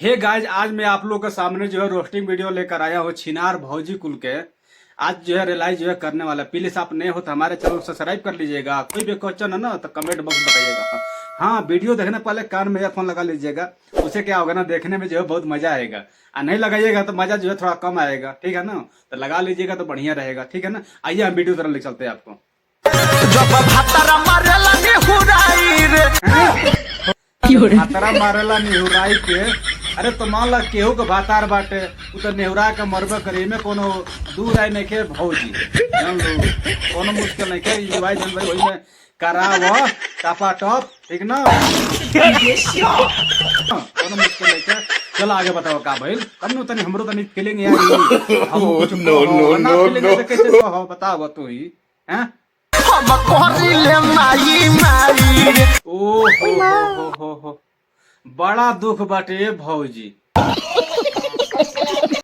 Hey guys, आज मैं आप लोग के सामने जो है रोस्टिंग वीडियो लेकर आया हूँ छिनार भौजी कुल के। आज जो है रिलाइज जो है करने वाला। प्लीज आप नए हो तो हमारे चैनल को सब्सक्राइब कर लीजिएगा। कोई भी क्वेश्चन है ना तो कमेंट बॉक्स में बताइएगा। हाँ, वीडियो देखने पहले कान में ईयरफोन लगा लीजिएगा। उससे क्या होगा ना, देखने में जो है बहुत मजा आएगा। और नहीं लगाइएगा तो मजा जो है थोड़ा कम आएगा, ठीक है ना। तो लगा लीजिएगा तो बढ़िया रहेगा, ठीक है ना। आइए हम वीडियो तरह ले चलते हैं आपको। भातारा मारेला निहुराई के। अरे तो मान ला केहू के भातार बाटे, उ तो नेहुरा के मरबे करे में कोनो दूर आई नहीं के भौजी, जान लो कोनो मुश्किल नहीं के। भाई जन भाई वही में कराव टपा टप, ठीक ना। कोनो मुश्किल नहीं के। चलो आगे बताओ का भइल, तब नु तनी हमरो तनी फीलिंग यार हम कुछ नो कैसे हो बताओ तू ही हैं। ओ बड़ा दुख बाटे भौजी।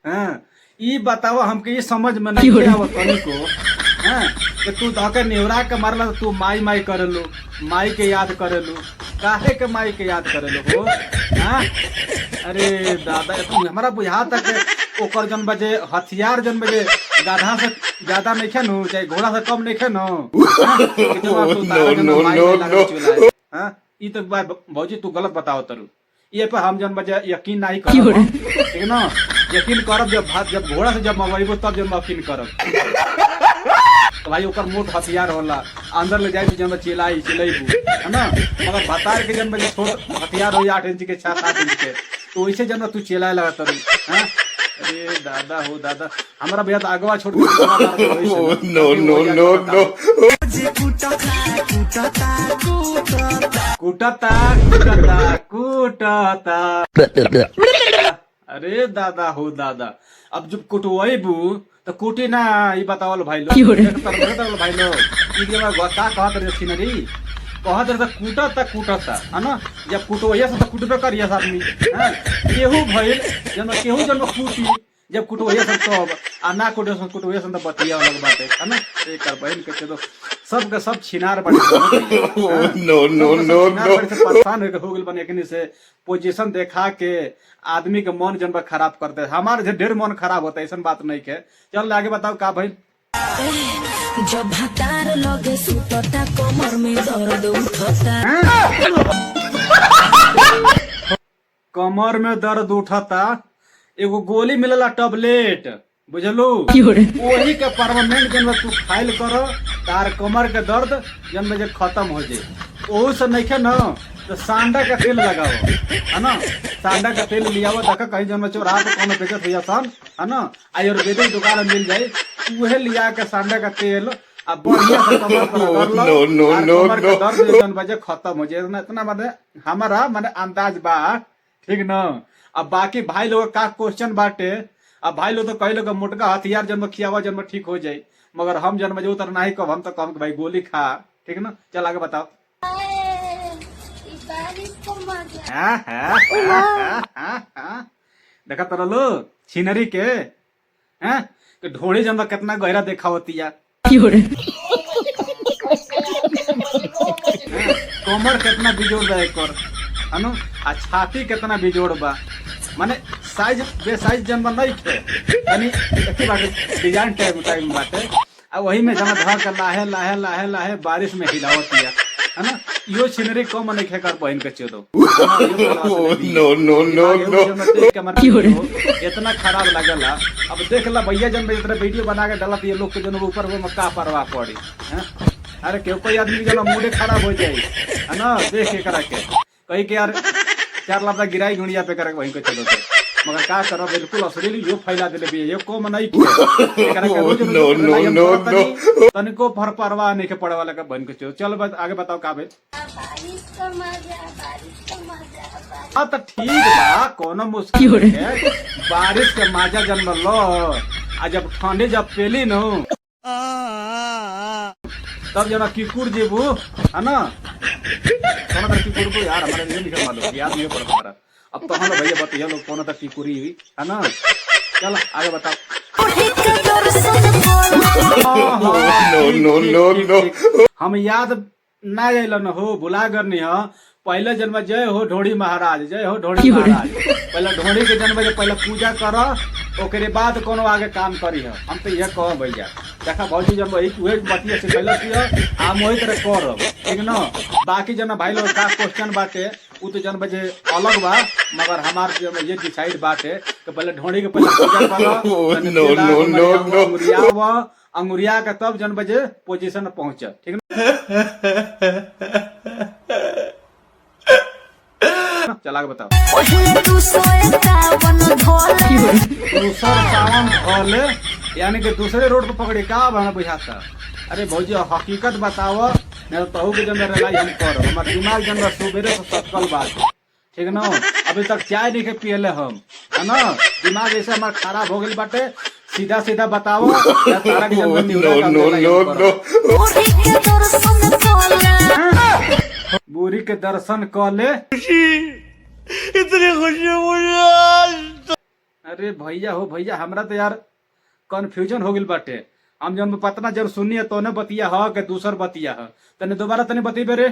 हाँ, ई बताओ हमके ये समझ में नहीं आवत तनिको। हाँ, कि तू धके नेवरा के मारला तो तू माई माई करेलू, माई के याद करेलू। काहे के माई के याद करेलू हो? हाँ, अरे दादा तू हमारा बुझा तक ओकर जन बजे हथियार जन बजे गाधा से ज्यादा नहीं खे नु, चाहे घोड़ा से कम नहीं खे नु। हाँ, ई तो बात भौजी तू गलत बताओ तरु। ये पे हम जन बजे यकीन नहीं करब, ठीक ना। यकीन करब जब घोड़ा से जब मवेबो तब जब यकीन करब। तो भाई ओकर मोट हथियार होला, अंदर ले जाए जन चिल्लाबू, है ना। मगर बतार के जन बजे छोट हथियार हो 8 इंच के 7 इंच के, तो वैसे जन तू चिल्लाए लगा तरु। हाँ, अरे दादा हो दादा, हमारा भैया तो आगवा छोड़ कूटता। अरे दादा हो दादा, अब जब कुटवाईबू तो कुटी ना। ये बताओ भाई लोग भाई लोग का कहत रहे सीनरी, कहत रहे कूटता है ना। जब कुटवैया से तो कुटबे करिए आदमी। केहू भइल केहू जन कूटी, जब कुटवैया सब तो आ ना कुटवैया सब तो बतिया अलग बात है ना। एक बहन के तो सबके सब छिनार बने परेशान हो गए बने से पोजीशन देखा के आदमी के मन जन खराब करते। हमारे ढेर मन खराब होता है, ऐसा बात नहीं के। चल आगे बताओ का भाई। जब भातार लगे सुतता कमर में दर्द उठता। कमर में दर्द उठता, एगो गोली मिलला टैबलेट, बुझलू। वही के परमानेंट जन तू खाइल करो, तार कमर के दर्द जन बजे खत्म हो जाए। ओहू से नहीं खे न तो सांडा का तेल लगाओ, है ना। सांडा का तेल लिया देखा कहीं जन चौराहा पे कोनो बेचत हुआ सन, है ना। आयुर्वेदिक दुकान में मिल जाये, वह लिया के सांडा का तेल अब बढ़िया से कमर पर रगड़ लो, कमर के दर्द जन बजे खत्म हो जाए। इतना माने हमारा माने अंदाज बा, ठीक न। अब बाकी भाई लोग का क्वेश्चन बाटे। अब भाई लोग तो कई लोग मोटका हथियार जन्म खियावा जन्म ठीक हो जाये, मगर हम जन्म जो उतर नहीं कब, हम तो कम भाई गोली खा, ठीक ना। चल आगे बताओ। देखा तर लो छिनरी के ढोड़ी जन्म कितना गहरा देखा होती है। कमर कितना बिजोड़ बा एकर, है ना। आ छाती कितना बिजोड़ बा, माने साइज बेसाइज जन्म नहीं थे यानी डिजाइन टाइम बाटे। अब वही में जमा धर कर लाहे लाहे लाहे लाहे बारिश में हिलावत है ना। यो सीनरी कम नहीं खेकर बहन के चेदो। इतना खराब लगेला। अब देख ला भैया जन इतना वीडियो बना के डालत ये लोग के जन ऊपर में का परवाह पड़ी। अरे क्यों कोई आदमी जन मूड खराब हो जाये, है ना। देख के करा के कही के यार 4 लाख गिराई गुड़िया पे करके वहीं के चलो, मगर का करो बिल्कुल असली यो फैला दिले भी ये को मन नहीं तनिको भर परवाह नहीं के पड़े वाला का बन के चलो। चलो बस आगे बताओ का भाई। हाँ तो ठीक बा, कोनो मुश्किल है। बारिश के मजा जन्म लो, आ जब ठंडी जब पेली नो तब जना किकुर जेबू, है ना। कौन तक किकुर को यार हमारे नहीं लिखा मालूम, याद नहीं पड़ा हमारा। अब तो हम भैया बताइए लोग कौन तक किकुरी हुई, है ना। चलो आगे बताओ। हम याद ना अल हो भुला करनी हो पहले जन्म जय हो ढोड़ी महाराज, जय हो ढोड़ी महाराज। पहले ढोड़ी के जन्म जे पहले पूजा कर, ओकरे बाद कोनो आगे काम करी है। हम तो यह कह भैया देखा भौजी जन्म वही बतिया से पहले हम वही तरह करब, ठीक न। बाकी जना भाई लोग का क्वेश्चन बाटे उ तो जन्म जे अलग बा, मगर हमार ये डिसाइड बाटे कि पहले ढोड़ी के पहले पूजा कर, अंगुरिया के तब जन्म जे पोजीशन में पहुंच, ठीक न। चला के बताओ। दूसर सावन फल यानी कि दूसरे रोड पर पकड़े का हमें बुझाता। अरे भौजी हकीकत बताओ, नहीं तो तहु के जन रेलाई हम करो। हमार दिमाग जन सुबेरे से सटकल बात, ठीक न। अभी तक चाय नहीं के पियले हम, है ना। दिमाग ऐसे हमार खराब हो गई बाटे। सीधा सीधा बताओ तारा के बुरी के दर्शन क ले, इतनी खुशी मुझे। अरे भैया हो भैया, हमरा तो यार कंफ्यूजन हो गई बाटे। हम जब पतना जरूर सुनिए तो ने बतिया ह के दूसर बतिया ह, तने दोबारा तने बतेबे रे।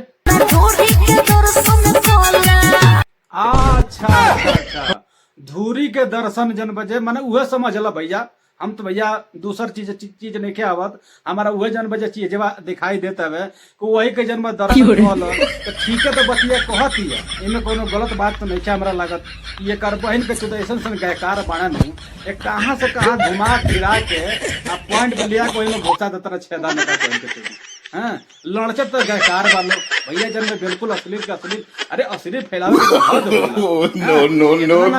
अच्छा अच्छा अच्छा, धूरी के दर्शन जन बजे माने उहे समझला भैया। हम तो भैया दूसर चीज नहीं के आवत, हमारा वही जन बजे चीज दिखाई देता है कि वही के जन्म दर्शन कल तो ठीक है। तो बतिया कहती है, इनमें कोनो गलत बात तो नहीं है हमरा लागत। ये कर बहन के चुदा ऐसा गायकार बना नहीं, एक कहाँ से कहाँ घुमा फिरा के आप पॉइंट पे लिया कोई में घोसा देता छेदा नहीं का बहन के चुदा। हाँ लड़चत तो गायकार वालों भैया जन में बिल्कुल असली का असली। अरे असली फैलावे के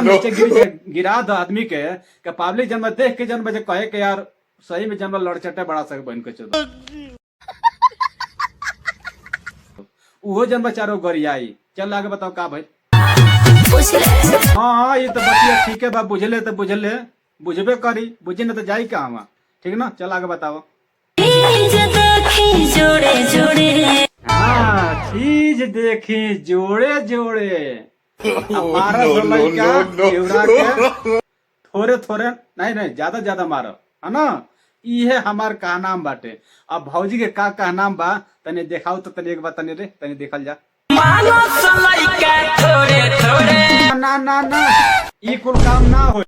नीचे गिरा दो आदमी के पब्लिक जन्म देख के जन्म जे कहे के यार सही में जन्म लड़चटे बड़ा सके बहन के चुदा। वो जन्म चारो गरियाई। चल आगे बताओ का भाई। हाँ ये तो बतिया ठीक है बा, बुझले तो बुझले, बुझबे करी, बुझे न तो जाई कहाँ, ठीक ना। चल आगे बताओ। जोड़े जोड़े हाँ चीज देखी जोड़े जोड़े, हमारा थोड़े थोड़े नहीं ज्यादा ज्यादा मारो, है ना। ये हमार का नाम बाटे। अब भौजी के का नाम बा तने देखाओ तो तने एक बार तने रे तने देखल जा। ना ना ना ई कुल काम ना होई,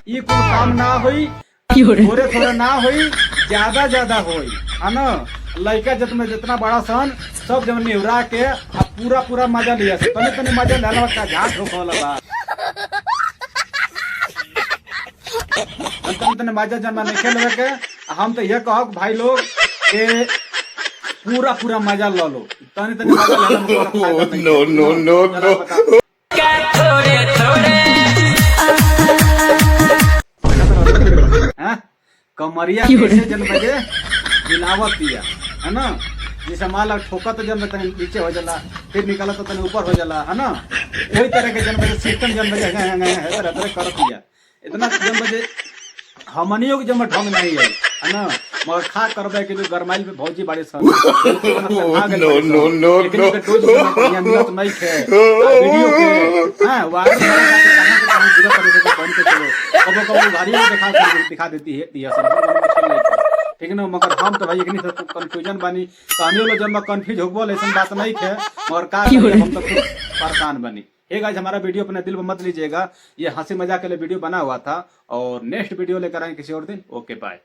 ई कुल काम ना होई, थोड़े थोड़े ना होई, ज्यादा ज्यादा होई, है ना। लड़का जितना बड़ा सन सब जब निवरा के अब पूरा पूरा मजा लिया से तने तने मजा लेला का झाट होखला बा। तने तने मजा जन्म नहीं खेलवे के। हम तो ये कहो भाई लोग के पूरा पूरा मजा ल लो, तने तने मजा लेला में पूरा फायदा नहीं। नो नो नो नो थोड़े थोड़े कमरिया कैसे जन्म बजे हिलावत दिया, है ना। जैसे मान ठोका तो जन्म तने नीचे हो जाला, फिर निकाला तो तने ऊपर हो जाला, है ना। वही तरह के जन्म सिस्टम जन्म बजे करत दिया। इतना जन्म बजे हमनियों के जन्म ढंग नहीं है ना। मगर खा करबे के गरमाइल पे भौजी बाड़ी सन नो नो नो नो मिलत नहीं खे वीडियो के। हां वायरल कबो कबो भारी दिखा देती है दिया सब, ठीक ना। मगर हम तो भाई इतनी कंफ्यूजन बनी तो हम लोग जब कंफ्यूज होबो ऐसा बात नहीं थे, मगर का हम तो खुद परेशान बनी। हे गाइस हमारा वीडियो अपने दिल में मत लीजिएगा, ये हंसी मजाक के लिए वीडियो बना हुआ था और नेक्स्ट वीडियो लेकर आएंगे किसी और दिन। ओके बाय।